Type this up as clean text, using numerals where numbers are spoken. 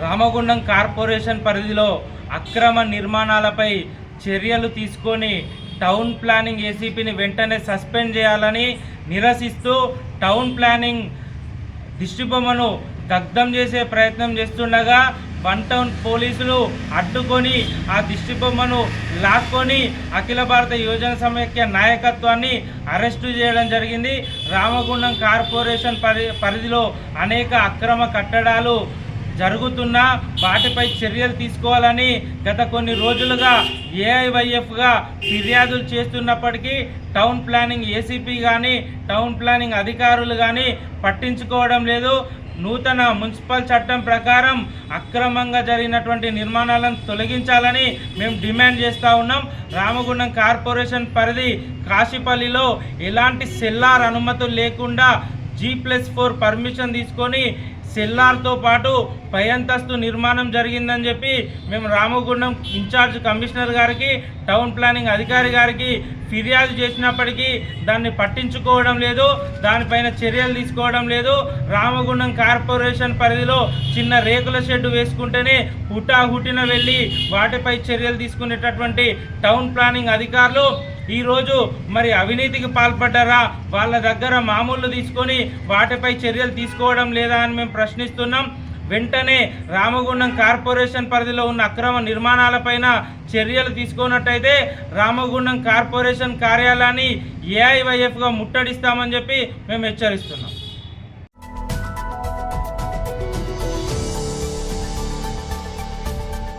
Ramagundam corporation పరిధిలో అక్రమ నిర్మాణాలపై చర్యలు తీసుకొని టౌన్ ప్లానింగ్ ఏసీపీని వెంటనే సస్పెండ్ చేయాలని నిరసిస్తూ టౌన్ ప్లానింగ్ దిష్టిబొమ్మను దగ్ధం చేసే ప్రయత్నం చేస్తుండగా వన్ టౌన్ పోలీసులు అడ్డుకొని ఆ దిష్టిబొమ్మను లాక్కొని అఖిల భారత యువజన సమైక్య నాయకత్వాన్ని అరెస్టు చేయడం జరిగింది. రామగుండం కార్పొరేషన్ పరిధిలో అనేక అక్రమ కట్టడాలు జరుగుతున్నా వాటిపై చర్యలు తీసుకోవాలని గత కొన్ని రోజులుగా ఏఐవైఎఫ్గా ఫిర్యాదులు చేస్తున్నప్పటికీ టౌన్ ప్లానింగ్ ఏసీపీ కానీ టౌన్ ప్లానింగ్ అధికారులు కానీ పట్టించుకోవడం లేదు. నూతన మున్సిపల్ చట్టం ప్రకారం అక్రమంగా జరిగినటువంటి నిర్మాణాలను తొలగించాలని మేము డిమాండ్ చేస్తూ ఉన్నాం. రామగుండం కార్పొరేషన్ పరిధి కాశీపల్లిలో ఎలాంటి సెల్లార్ అనుమతులు లేకుండా G+4 పర్మిషన్ తీసుకొని సెల్లార్తో పాటు పై అంతస్తు నిర్మాణం జరిగిందని చెప్పి మేము రామగుండం ఇన్ఛార్జ్ కమిషనర్ గారికి టౌన్ ప్లానింగ్ అధికారి గారికి ఫిర్యాదు చేసినప్పటికీ దాన్ని పట్టించుకోవడం లేదు, దానిపైన చర్యలు తీసుకోవడం లేదు. రామగుండం కార్పొరేషన్ పరిధిలో చిన్న రేకుల షెడ్డు వేసుకుంటేనే హుటాహుటిన వెళ్ళి వాటిపై చర్యలు తీసుకునేటటువంటి టౌన్ ప్లానింగ్ అధికారులు ఈరోజు మరి అవినీతికి పాల్పడ్డారా, వాళ్ళ దగ్గర మామూలు తీసుకొని వాటిపై చర్యలు తీసుకోవడం లేదా అని మేము ప్రశ్నిస్తున్నాం. వెంటనే రామగుండం కార్పొరేషన్ పరిధిలో ఉన్న అక్రమ నిర్మాణాలపైన చర్యలు తీసుకున్నట్టయితే రామగుండం కార్పొరేషన్ కార్యాలయాన్ని ఏఐవైఎఫ్గా ముట్టడిస్తామని చెప్పి మేము హెచ్చరిస్తున్నాం.